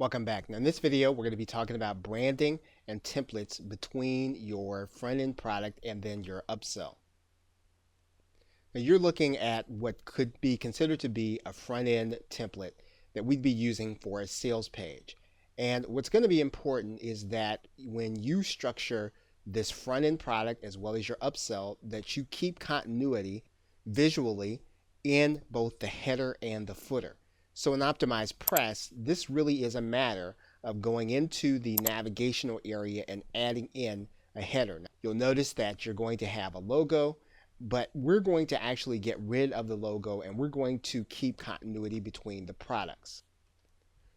Welcome back. Now in this video, we're going to be talking about branding and templates between your front-end product and then your upsell. Now you're looking at what could be considered to be a front-end template that we'd be using for a sales page. And what's going to be important is that when you structure this front-end product as well as your upsell, that you keep continuity visually in both the header and the footer. So in Optimized Press, this really is a matter of going into the navigational area and adding in a header. Now, you'll notice that you're going to have a logo, but we're going to actually get rid of the logo and we're going to keep continuity between the products.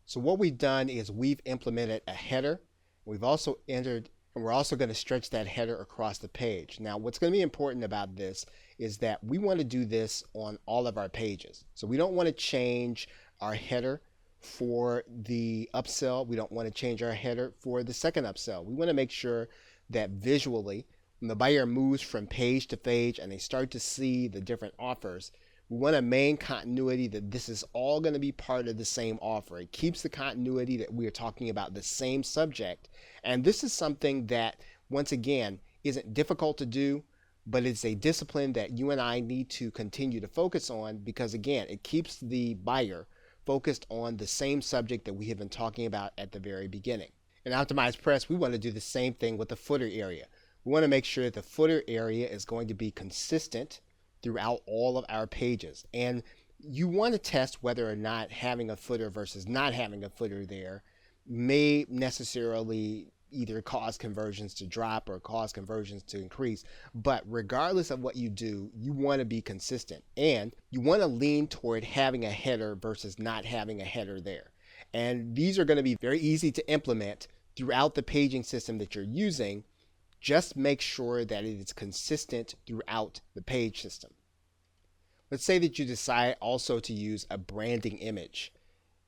So what we've done is we've implemented a header. We've also entered, and we're also going to stretch that header across the page. Now, what's going to be important about this is that we want to do this on all of our pages. So we don't want to change our header for the upsell. We don't want to change our header for the second upsell. We want to make sure that visually, when the buyer moves from page to page and they start to see the different offers, we want to maintain continuity that this is all going to be part of the same offer. It keeps the continuity that we are talking about the same subject. And this is something that, once again, isn't difficult to do, but it's a discipline that you and I need to continue to focus on because, again, it keeps the buyer focused on the same subject that we have been talking about at the very beginning. In Optimized Press, we want to do the same thing with the footer area. We want to make sure that the footer area is going to be consistent throughout all of our pages. And you want to test whether or not having a footer versus not having a footer there may necessarily either cause conversions to drop or cause conversions to increase. But regardless of what you do, you want to be consistent and you want to lean toward having a header versus not having a header there. And these are going to be very easy to implement throughout the paging system that you're using. Just make sure that it is consistent throughout the page system. Let's say that you decide also to use a branding image.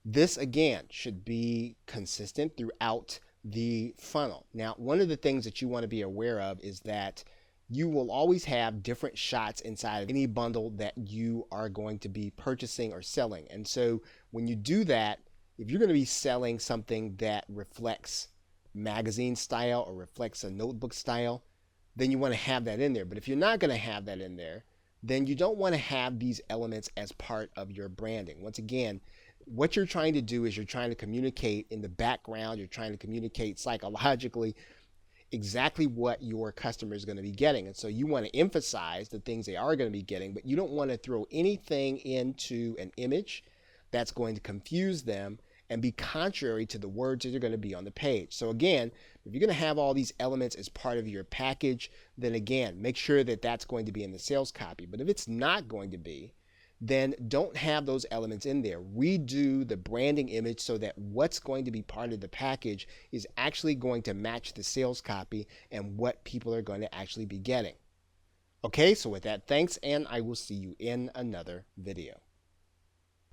This again should be consistent throughout the funnel. Now, one of the things that you want to be aware of is that you will always have different shots inside of any bundle that you are going to be purchasing or selling. And so when you do that, if you're going to be selling something that reflects magazine style or reflects a notebook style, then you want to have that in there. But if you're not going to have that in there, then you don't want to have these elements as part of your branding. Once again, what you're trying to do is you're trying to communicate in the background, you're trying to communicate psychologically exactly what your customer is going to be getting. And so you want to emphasize the things they are going to be getting, but you don't want to throw anything into an image that's going to confuse them and be contrary to the words that are going to be on the page. So again, if you're going to have all these elements as part of your package, then again, make sure that that's going to be in the sales copy. But if it's not going to be, then don't have those elements in there. Redo the branding image so that what's going to be part of the package is actually going to match the sales copy and what people are going to actually be getting. Okay, so with that, thanks, and I will see you in another video.